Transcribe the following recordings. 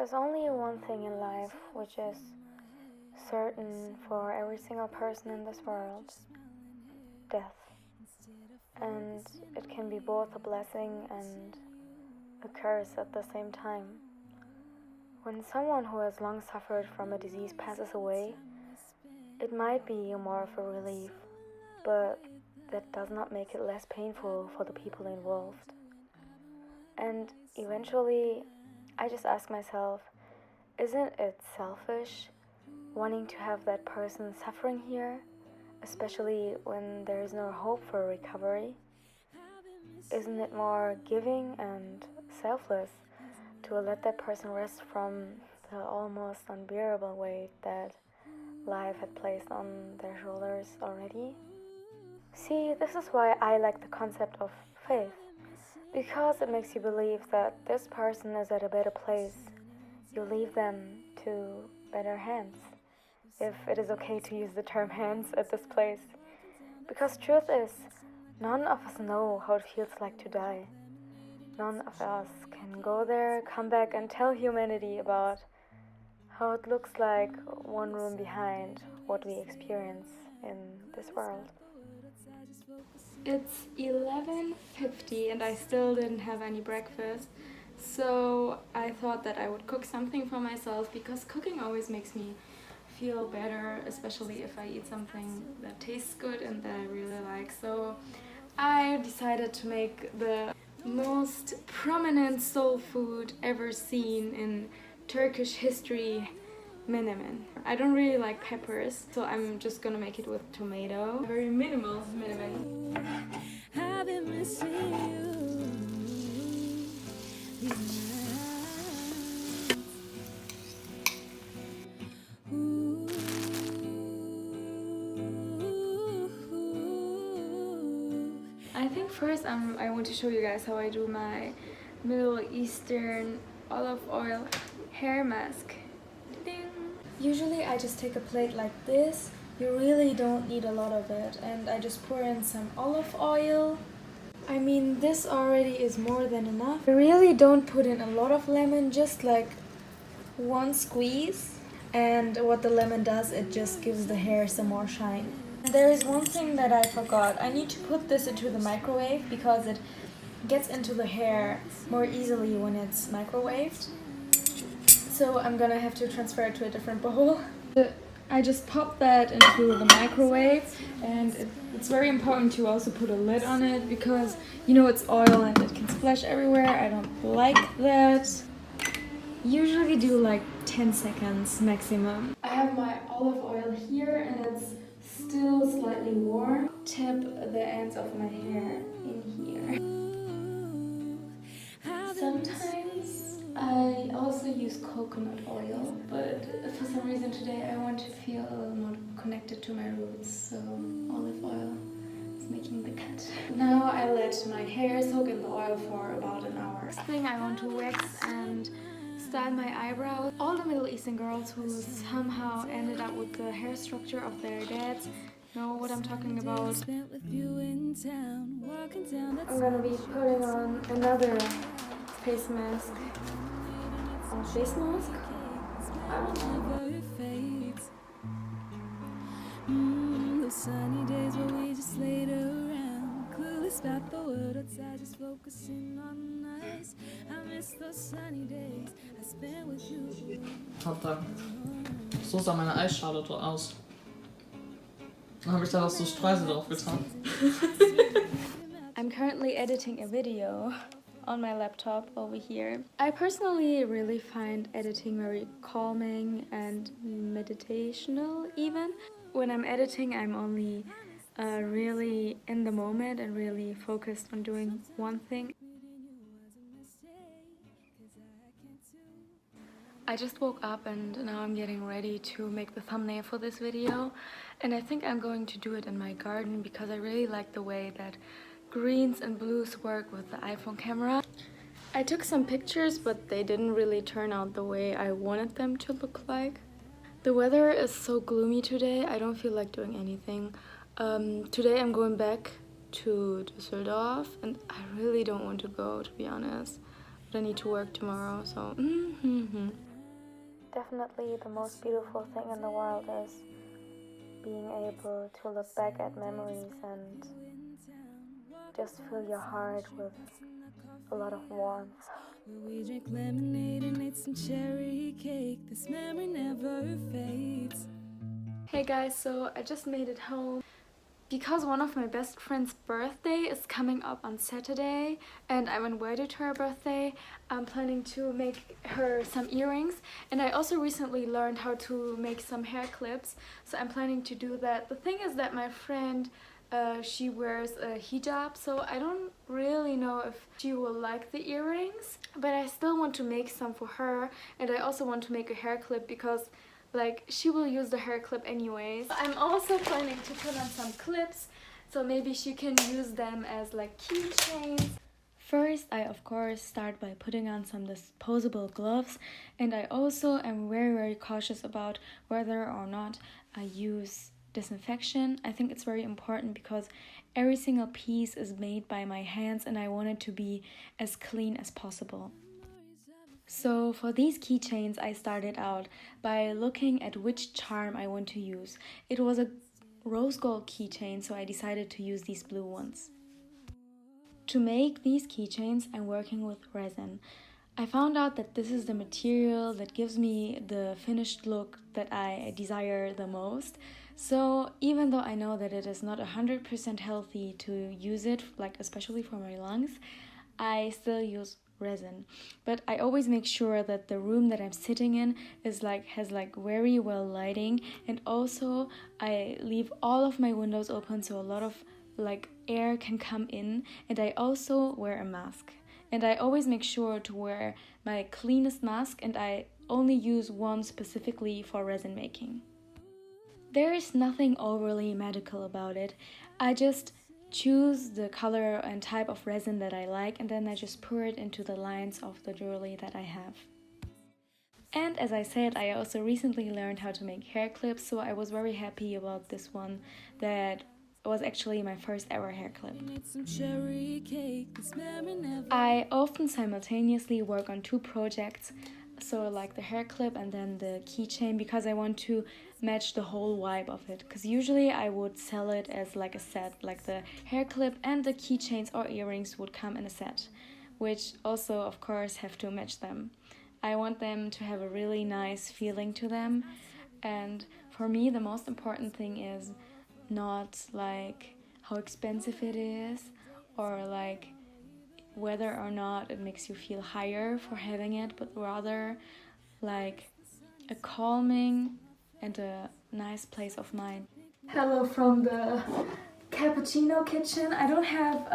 There's only one thing in life which is certain for every single person in this world: death. And it can be both a blessing and a curse at the same time. When someone who has long suffered from a disease passes away, it might be more of a relief, but that does not make it less painful for the people involved. And eventually, I just ask myself, isn't it selfish wanting to have that person suffering here, especially when there is no hope for recovery? Isn't it more giving and selfless to let that person rest from the almost unbearable weight that life had placed on their shoulders already? See, this is why I like the concept of faith, because it makes you believe that this person is at a better place. You leave them to better hands, if it is okay to use the term hands at this place. Because truth is, none of us know how it feels like to die. None of us can go there, come back and tell humanity about how it looks like one room behind what we experience in this world. It's 11:50 and I still didn't have any breakfast, so I thought that I would cook something for myself, because cooking always makes me feel better, especially if I eat something that tastes good and that I really like. So I decided to make the most prominent soul food ever seen in Turkish history: menemen. I don't really like peppers, so I'm just gonna make it with tomato. Very minimal menemen. I've been missing you. I think first I want to show you guys how I do my Middle Eastern olive oil hair mask. Ding. Usually I just take a plate like this. You really don't need a lot of it, and I just pour in some olive oil. I mean, this already is more than enough. I really don't put in a lot of lemon, just like one squeeze. And what the lemon does, it just gives the hair some more shine. There is one thing that I forgot. I need to put this into the microwave because it gets into the hair more easily when it's microwaved. So I'm gonna have to transfer it to a different bowl. I just popped that into the microwave, and it's very important to also put a lid on it because, you know, it's oil and it can splash everywhere. I don't like that. Usually do like 10 seconds maximum. I have my olive oil here and it's still slightly warm. Tap the ends of my hair in here. Sometimes I also use coconut oil, but for some reason today I want to feel a little more connected to my roots, so olive oil is making the cut. Now I let my hair soak in the oil for about an hour. Next thing, I want to wax and style my eyebrows. All the Middle Eastern girls who somehow ended up with the hair structure of their dads know what I'm talking about. I'm gonna be putting on another face mask. Or face mask? I don't know. Those sunny days where we just laid around, clueless about the world outside, just focusing on us. I miss those sunny days I spent with you. Verdammt. So sah meine Eisschale doch aus. Dann habe ich da noch so Streusel drauf getan. I'm currently editing a video on my laptop over here. I personally really find editing very calming and meditational even. When I'm editing, I'm only really in the moment and really focused on doing one thing. I just woke up and now I'm getting ready to make the thumbnail for this video, and I think I'm going to do it in my garden because I really like the way that greens and blues work with the iPhone camera. I took some pictures, but they didn't really turn out the way I wanted them to look like. The weather is so gloomy today, I don't feel like doing anything. Today I'm going back to Düsseldorf and I really don't want to go, to be honest. But I need to work tomorrow, so Definitely the most beautiful thing in the world is being able to look back at memories and just fill your heart with a lot of warmth. We drink lemonade and ate some cherry cake. This memory never fades. Hey guys, so I just made it home. Because one of my best friend's birthday is coming up on Saturday and I'm invited to her birthday, I'm planning to make her some earrings, and I also recently learned how to make some hair clips, so I'm planning to do that. The thing is that my friend, she wears a hijab, so I don't really know if she will like the earrings, but I still want to make some for her, and I also want to make a hair clip because like she will use the hair clip anyways. I'm also planning to put on some clips, so maybe she can use them as like keychains. First, I of course start by putting on some disposable gloves, and I also am very cautious about whether or not I use disinfection. I think it's very important because every single piece is made by my hands and I want it to be as clean as possible. So for these keychains, I started out by looking at which charm I want to use. It was a rose gold keychain, so I decided to use these blue ones. To make these keychains, I'm working with resin. I found out that this is the material that gives me the finished look that I desire the most. So even though I know that it is not 100% healthy to use it, like especially for my lungs, I still use resin. But I always make sure that the room that I'm sitting in has very well lighting, and also I leave all of my windows open so a lot of air can come in, and I also wear a mask. And I always make sure to wear my cleanest mask, and I only use one specifically for resin making. There is nothing overly medical about it. I just choose the color and type of resin that I like, and then I just pour it into the lines of the jewelry that I have. And as I said, I also recently learned how to make hair clips, so I was very happy about this one that was actually my first ever hair clip. I often simultaneously work on two projects, so like the hair clip and then the keychain, because I want to match the whole vibe of it. Because usually I would sell it as like a set, like the hair clip and the keychains or earrings would come in a set, which also of course have to match them. I want them to have a really nice feeling to them, and for me the most important thing is not like how expensive it is or like whether or not it makes you feel higher for having it, but rather like a calming and a nice place of mind. Hello from the cappuccino kitchen. I don't have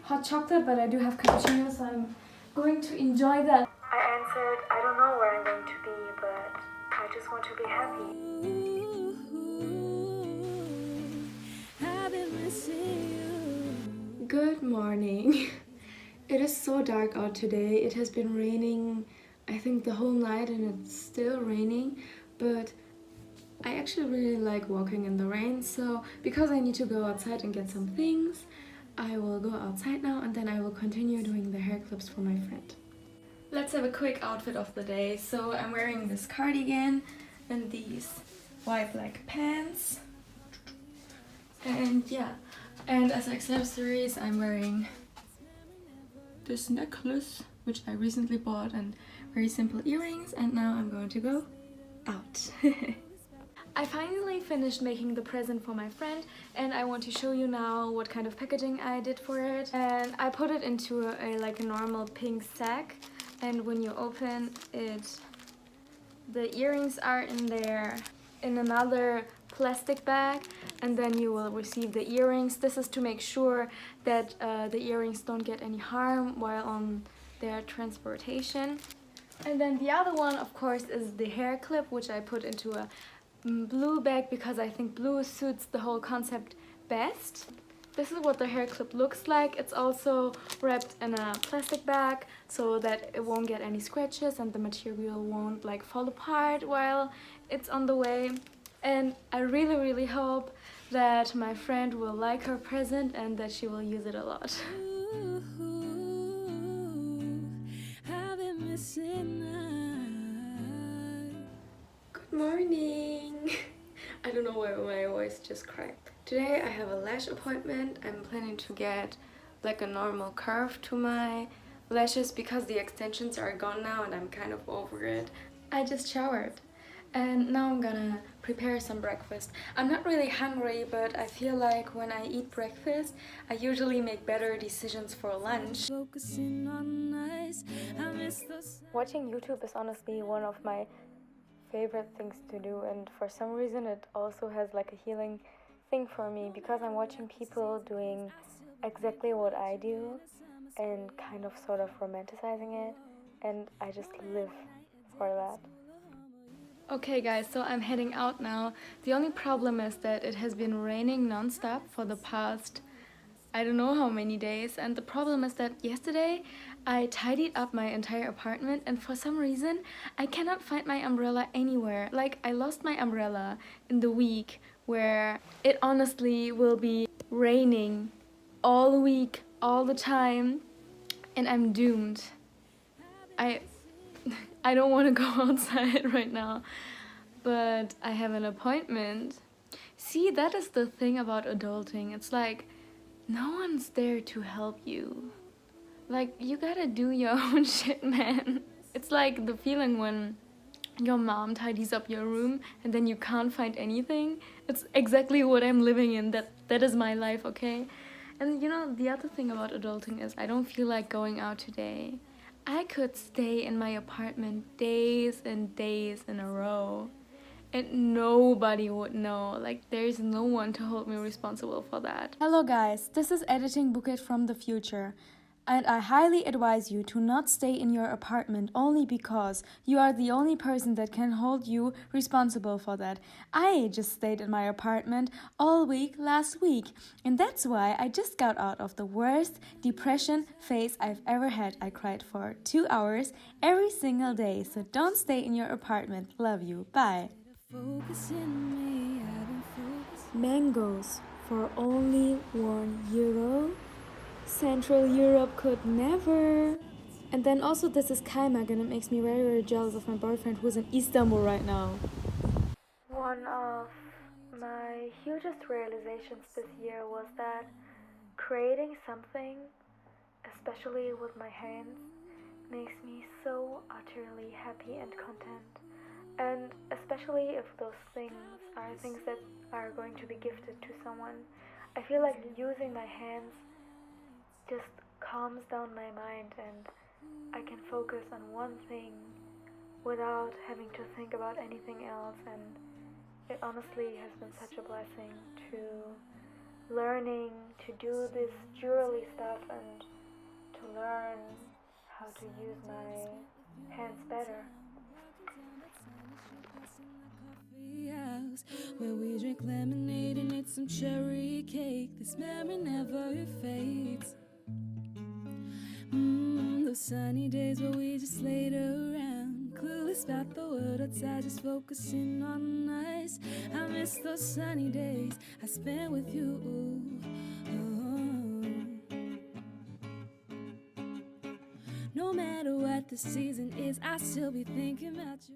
hot chocolate, but I do have cappuccino, so I'm going to enjoy that. I answered, I don't know where I'm going to be, but I just want to be happy. Good morning. It is so dark out today. It has been raining, I think, the whole night, and it's still raining, but I actually really like walking in the rain, so because I need to go outside and get some things, I will go outside now and then I will continue doing the hair clips for my friend. Let's have a quick outfit of the day. So I'm wearing this cardigan and these white black pants, and yeah, and as accessories I'm wearing this necklace which I recently bought and very simple earrings, and now I'm going to go out. I finally finished making the present for my friend, and I want to show you now what kind of packaging I did for it. And I put it into a normal pink sack, and when you open it, the earrings are in there in another plastic bag, and then you will receive the earrings. This is to make sure that the earrings don't get any harm while on their transportation. And then the other one, of course, is the hair clip, which I put into a blue bag because I think blue suits the whole concept best. This is what the hair clip looks like. It's also wrapped in a plastic bag so that it won't get any scratches and the material won't fall apart while it's on the way. And I really hope that my friend will like her present and that she will use it a lot. I've been missing describe. Today I have a lash appointment. I'm planning to get like a normal curve to my lashes because the extensions are gone now and I'm kind of over it. I just showered and now I'm gonna prepare some breakfast. I'm not really hungry, but I feel like when I eat breakfast, I usually make better decisions for lunch. Watching YouTube is honestly one of my favorite things to do, and for some reason it also has like a healing thing for me because I'm watching people doing exactly what I do and kind of sort of romanticizing it, and I just live for that. Okay guys, so I'm heading out now. The only problem is that it has been raining non-stop for the past I don't know how many days, and the problem is that yesterday I tidied up my entire apartment and for some reason I cannot find my umbrella anywhere. Like, I lost my umbrella in the week where it honestly will be raining all week, all the time, and I'm doomed. I don't want to go outside right now, but I have an appointment. See, that is the thing about adulting. It's like no one's there to help you. Like, you gotta do your own shit, man. It's like the feeling when your mom tidies up your room and then you can't find anything. It's exactly what I'm living in. That is my life, okay? And you know, the other thing about adulting is I don't feel like going out today. I could stay in my apartment days and days in a row and nobody would know. Like, there's no one to hold me responsible for that. Hello guys, this is editing Buket from the future. And I highly advise you to not stay in your apartment only because you are the only person that can hold you responsible for that. I just stayed in my apartment all week last week, and that's why I just got out of the worst depression phase I've ever had. I cried for 2 hours every single day, so don't stay in your apartment. Love you. Bye. Mangoes for only €1. Central Europe could never. And then also this is Kaimak and it makes me very, very jealous of my boyfriend who's in Istanbul right now. One of my hugest realizations this year was that creating something, especially with my hands, makes me so utterly happy and content. And especially if those things are things that are going to be gifted to someone, I feel like using my hands just calms down my mind and I can focus on one thing without having to think about anything else, and it honestly has been such a blessing to learning to do this jewelry stuff and to learn how to use my hands better. Where we drink lemonade and ate some cherry cake. This memory never fades. Those sunny days where we just laid around, clueless about the world outside, just focusing on us. I miss those sunny days I spent with you. No matter what the season is, I still be thinking about you.